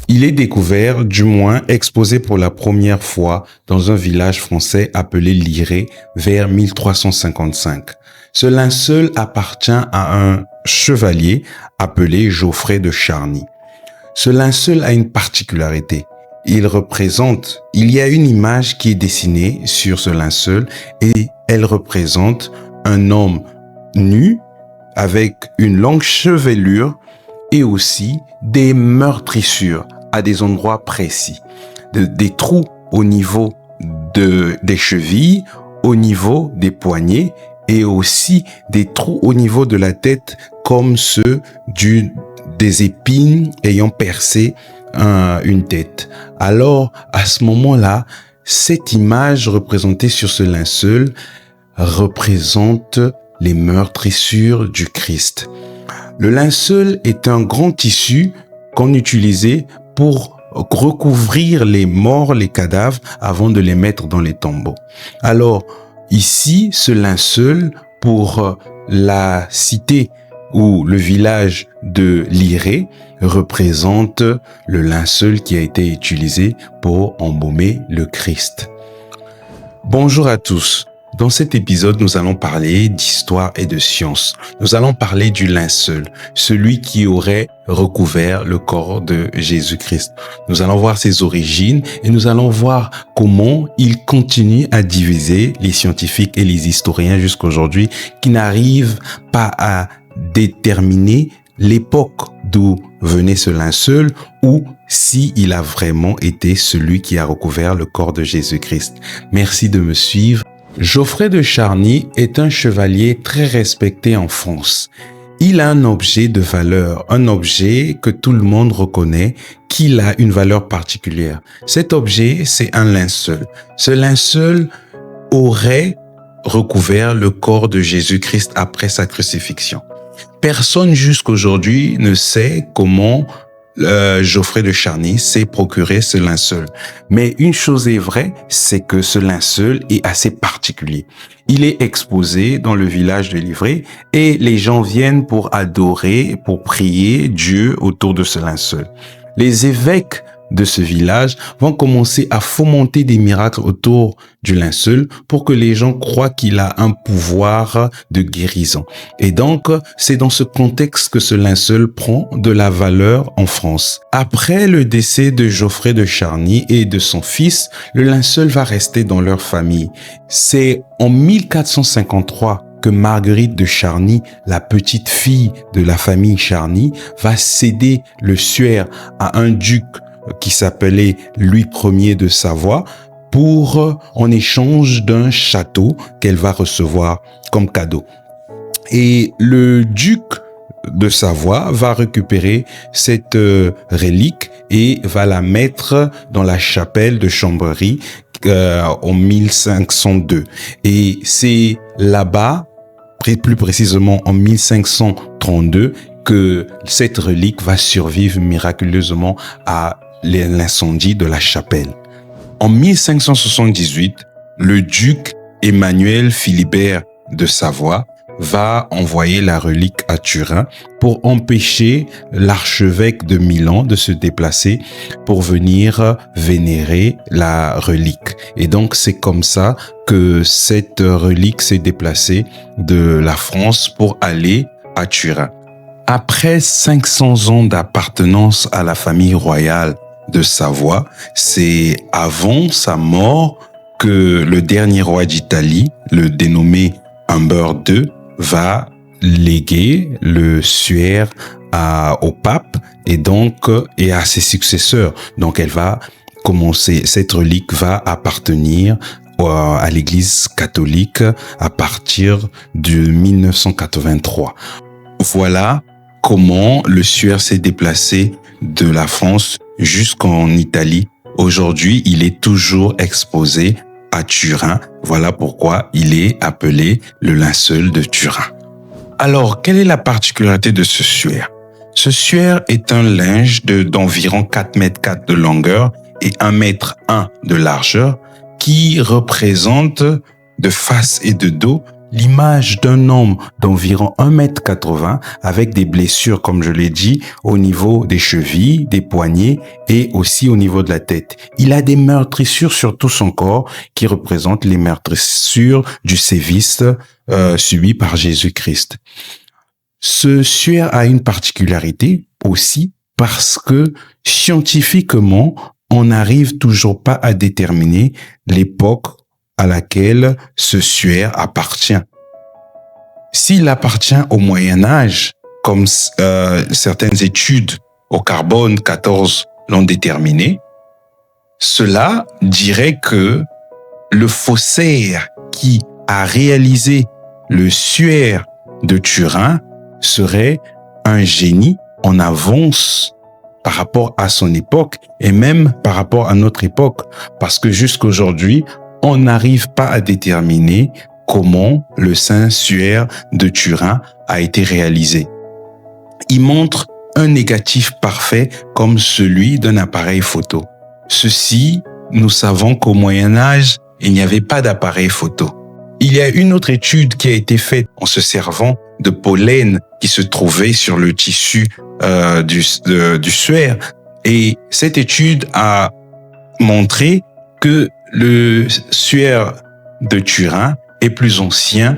Il est découvert, du moins exposé pour la première fois dans un village français appelé Liré vers 1355. Ce linceul appartient à un chevalier appelé Geoffrey de Charny. Ce linceul a une particularité. Il y a une image qui est dessinée sur ce linceul et elle représente un homme nu avec une longue chevelure et aussi des meurtrissures à des endroits précis, des trous au niveau des chevilles, au niveau des poignets et aussi des trous au niveau de la tête comme ceux des épines ayant percé une tête. Alors, à ce moment-là, cette image représentée sur ce linceul représente les meurtrissures du Christ. Le linceul est un grand tissu qu'on utilisait pour recouvrir les morts, les cadavres, avant de les mettre dans les tombeaux. Alors, ici, ce linceul, pour la cité ou le village de Liré, représente le linceul qui a été utilisé pour embaumer le Christ. Bonjour à tous. Dans cet épisode, nous allons parler d'histoire et de science. Nous allons parler du linceul, celui qui aurait recouvert le corps de Jésus-Christ. Nous allons voir ses origines et nous allons voir comment il continue à diviser les scientifiques et les historiens jusqu'aujourd'hui qui n'arrivent pas à déterminer l'époque d'où venait ce linceul ou si il a vraiment été celui qui a recouvert le corps de Jésus-Christ. Merci de me suivre. Geoffrey de Charny est un chevalier très respecté en France. Il a un objet de valeur, un objet que tout le monde reconnaît, qu'il a une valeur particulière. Cet objet, c'est un linceul. Ce linceul aurait recouvert le corps de Jésus-Christ après sa crucifixion. Personne jusqu'aujourd'hui ne sait comment Geoffrey de Charny s'est procuré ce linceul. Mais une chose est vraie, c'est que ce linceul est assez particulier. Il est exposé dans le village de Liré et les gens viennent pour adorer, pour prier Dieu autour de ce linceul. Les évêques de ce village vont commencer à fomenter des miracles autour du linceul pour que les gens croient qu'il a un pouvoir de guérison. Et donc, c'est dans ce contexte que ce linceul prend de la valeur en France. Après le décès de Geoffrey de Charny et de son fils, le linceul va rester dans leur famille. C'est en 1453 que Marguerite de Charny, la petite fille de la famille Charny, va céder le suaire à un duc qui s'appelait Louis Ier de Savoie en échange d'un château qu'elle va recevoir comme cadeau. Et le duc de Savoie va récupérer cette relique et va la mettre dans la chapelle de Chambéry en 1502. Et c'est là-bas, plus précisément en 1532, que cette relique va survivre miraculeusement à l'incendie de la chapelle. En 1578, le duc Emmanuel Philibert de Savoie va envoyer la relique à Turin pour empêcher l'archevêque de Milan de se déplacer pour venir vénérer la relique. Et donc, c'est comme ça que cette relique s'est déplacée de la France pour aller à Turin. Après 500 ans d'appartenance à la famille royale de Savoie, c'est avant sa mort que le dernier roi d'Italie, le dénommé Humbert II, va léguer le suaire au pape et à ses successeurs. Donc cette relique va appartenir à l'Église catholique à partir de 1983. Voilà comment le suaire s'est déplacé de la France jusqu'en Italie. Aujourd'hui, il est toujours exposé à Turin. Voilà pourquoi il est appelé le linceul de Turin. Alors, quelle est la particularité de ce suaire? Ce suaire est un linge d'environ 4,4 m de longueur et 1,1 m de largeur qui représente de face et de dos l'image d'un homme d'environ 1,80 m avec des blessures, comme je l'ai dit, au niveau des chevilles, des poignets et aussi au niveau de la tête. Il a des meurtrissures sur tout son corps qui représentent les meurtrissures du sévice subi par Jésus-Christ. Ce suaire a une particularité aussi parce que scientifiquement, on n'arrive toujours pas à déterminer l'époque à laquelle ce suaire appartient. S'il appartient au Moyen Âge, comme certaines études au carbone 14 l'ont déterminé, cela dirait que le faussaire qui a réalisé le suaire de Turin serait un génie en avance par rapport à son époque et même par rapport à notre époque, parce que jusqu'aujourd'hui, on n'arrive pas à déterminer comment le saint suaire de Turin a été réalisé. Il montre un négatif parfait comme celui d'un appareil photo. Ceci, nous savons qu'au Moyen Âge, il n'y avait pas d'appareil photo. Il y a une autre étude qui a été faite en se servant de pollen qui se trouvait sur le tissu du suaire. Et cette étude a montré que le suaire de Turin est plus ancien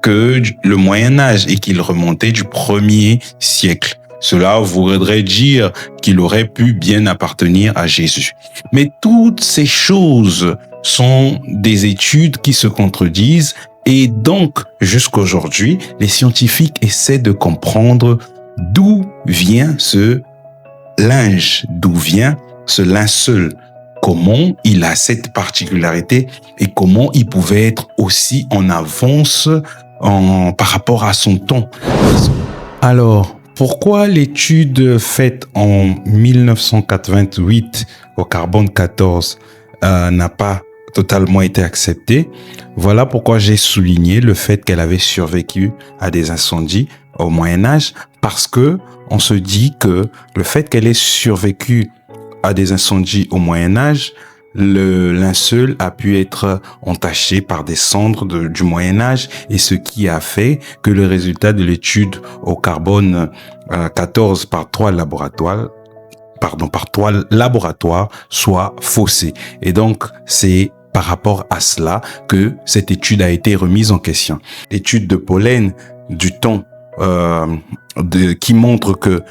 que le Moyen Âge et qu'il remontait du 1er siècle. Cela voudrait dire qu'il aurait pu bien appartenir à Jésus. Mais toutes ces choses sont des études qui se contredisent et donc, jusqu'aujourd'hui, les scientifiques essaient de comprendre d'où vient ce linge, d'où vient ce linceul, comment il a cette particularité et comment il pouvait être aussi en avance par rapport à son temps. Alors, pourquoi l'étude faite en 1988 au carbone 14 n'a pas totalement été acceptée? Voilà pourquoi j'ai souligné le fait qu'elle avait survécu à des incendies au Moyen Âge, parce que on se dit que le fait qu'elle ait survécu à des incendies au Moyen Âge, le linceul a pu être entaché par des cendres du Moyen Âge, et ce qui a fait que le résultat de l'étude au carbone 14 par trois laboratoires soit faussé. Et donc, c'est par rapport à cela que cette étude a été remise en question. L'étude de pollen du temps qui montre que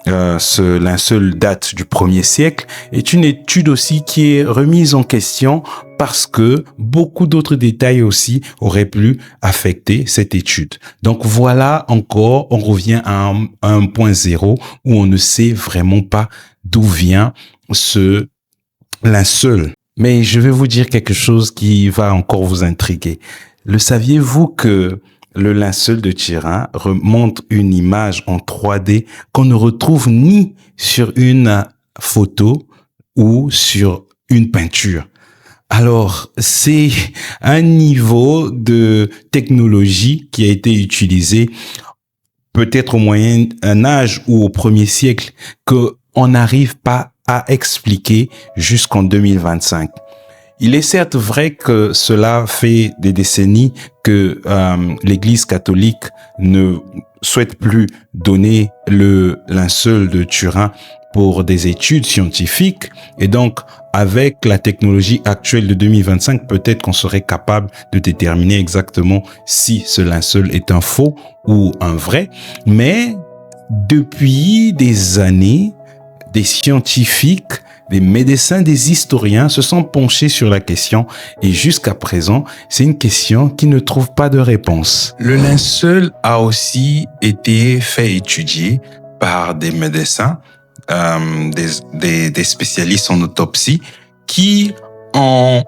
ce linceul date du 1er siècle est une étude aussi qui est remise en question parce que beaucoup d'autres détails aussi auraient pu affecter cette étude. Donc voilà, encore, on revient à un point zéro où on ne sait vraiment pas d'où vient ce linceul. Mais je vais vous dire quelque chose qui va encore vous intriguer. Le saviez-vous que le linceul de Turin remonte une image en 3D qu'on ne retrouve ni sur une photo ou sur une peinture? Alors, c'est un niveau de technologie qui a été utilisé peut-être au Moyen Âge ou au 1er siècle qu'on n'arrive pas à expliquer jusqu'en 2025. Il est certes vrai que cela fait des décennies que l'Église catholique ne souhaite plus donner le linceul de Turin pour des études scientifiques, et donc avec la technologie actuelle de 2025, peut-être qu'on serait capable de déterminer exactement si ce linceul est un faux ou un vrai. Mais depuis des années, des scientifiques, des médecins, des historiens se sont penchés sur la question et jusqu'à présent, c'est une question qui ne trouve pas de réponse. Le linceul a aussi été fait étudier par des médecins, des spécialistes en autopsie qui ont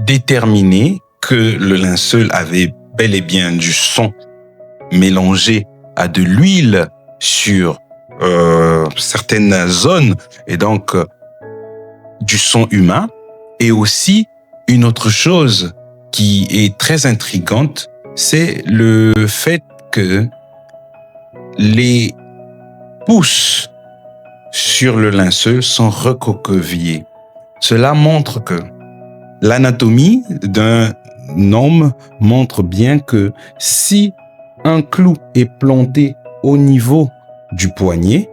déterminé que le linceul avait bel et bien du sang mélangé à de l'huile sur certaines zones et donc du sang humain. Et aussi une autre chose qui est très intrigante, c'est le fait que les pouces sur le linceul sont recroquevillés. Cela montre que l'anatomie d'un homme montre bien que si un clou est planté au niveau du poignet,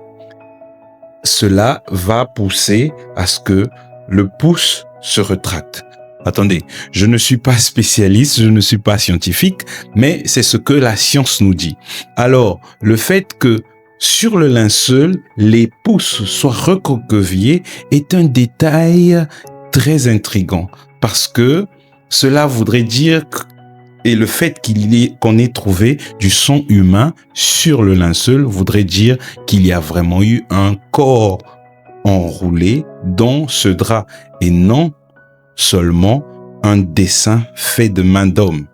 cela va pousser à ce que le pouce se retracte. Attendez, je ne suis pas spécialiste, je ne suis pas scientifique, mais c'est ce que la science nous dit. Alors, le fait que sur le linceul, les pouces soient recroquevillés est un détail très intriguant parce que cela voudrait dire et le fait qu'on ait trouvé du sang humain sur le linceul voudrait dire qu'il y a vraiment eu un corps enroulé dans ce drap et non seulement un dessin fait de main d'homme.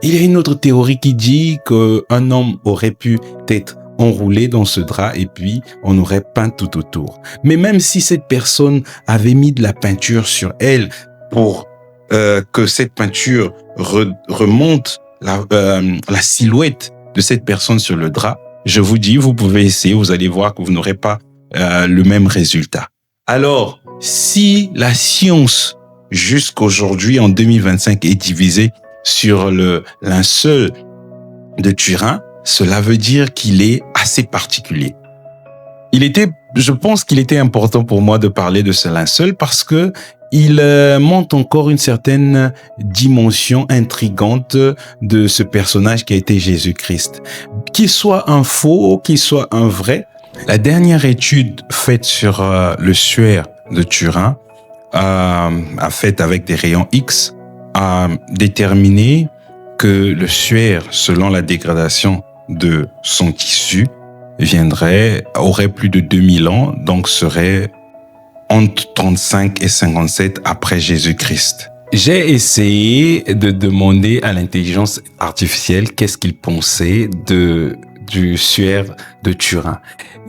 Il y a une autre théorie qui dit qu'un homme aurait pu être enroulé dans ce drap et puis on aurait peint tout autour. Mais même si cette personne avait mis de la peinture sur elle pour que cette peinture remonte la silhouette de cette personne sur le drap, je vous dis, vous pouvez essayer, vous allez voir que vous n'aurez pas le même résultat. Alors, si la science jusqu'aujourd'hui en 2025 est divisée sur le linceul de Turin, cela veut dire qu'il est assez particulier. Je pense qu'il était important pour moi de parler de ce linceul parce que il montre encore une certaine dimension intrigante de ce personnage qui a été Jésus-Christ. Qu'il soit un faux, qu'il soit un vrai, la dernière étude faite sur le suaire de Turin, faite avec des rayons X, a déterminé que le suaire, selon la dégradation de son tissu, aurait plus de 2000 ans, donc serait entre 35 et 57 après Jésus-Christ. J'ai essayé de demander à l'intelligence artificielle qu'est-ce qu'il pensait du suaire de Turin.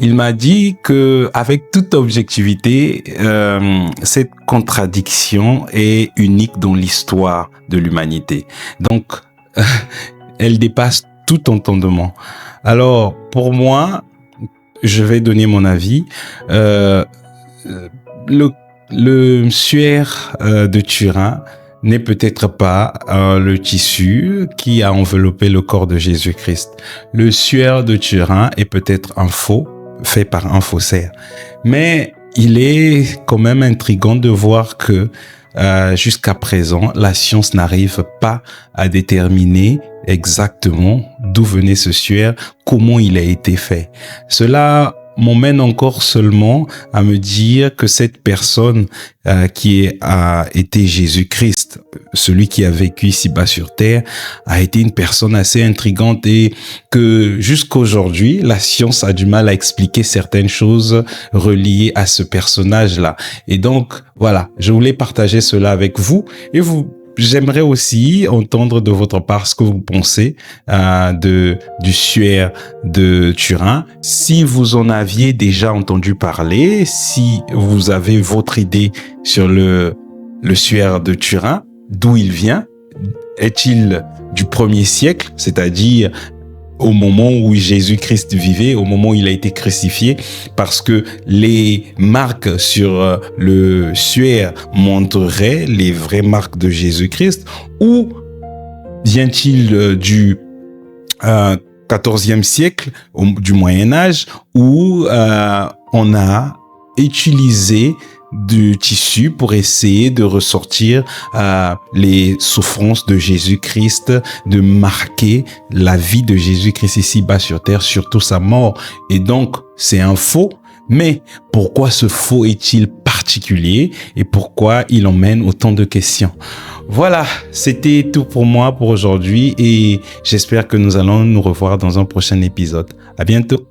Il m'a dit que, avec toute objectivité, cette contradiction est unique dans l'histoire de l'humanité. Donc, elle dépasse tout entendement. Alors, pour moi, je vais donner mon avis. Le suaire de Turin n'est peut-être pas le tissu qui a enveloppé le corps de Jésus-Christ. Le suaire de Turin est peut-être un faux, fait par un faussaire. Mais il est quand même intriguant de voir que jusqu'à présent, la science n'arrive pas à déterminer exactement d'où venait ce suaire, comment il a été fait. Cela m'emmène encore seulement à me dire que cette personne qui a été Jésus-Christ, celui qui a vécu ici-bas sur terre, a été une personne assez intrigante et que jusqu'aujourd'hui, la science a du mal à expliquer certaines choses reliées à ce personnage-là. Et donc, voilà, je voulais partager cela avec vous et j'aimerais aussi entendre de votre part ce que vous pensez du suaire de Turin. Si vous en aviez déjà entendu parler, si vous avez votre idée sur le suaire de Turin, d'où il vient, est-il du 1er siècle, c'est-à-dire au moment où Jésus-Christ vivait, au moment où il a été crucifié, parce que les marques sur le suaire montreraient les vraies marques de Jésus-Christ, ou vient-il du 14e siècle, du Moyen-Âge, où on a utilisé du tissu pour essayer de ressortir les souffrances de Jésus-Christ, de marquer la vie de Jésus-Christ ici-bas sur terre, surtout sa mort. Et donc, c'est un faux. Mais pourquoi ce faux est-il particulier et pourquoi il emmène autant de questions? Voilà, c'était tout pour moi pour aujourd'hui et j'espère que nous allons nous revoir dans un prochain épisode. À bientôt.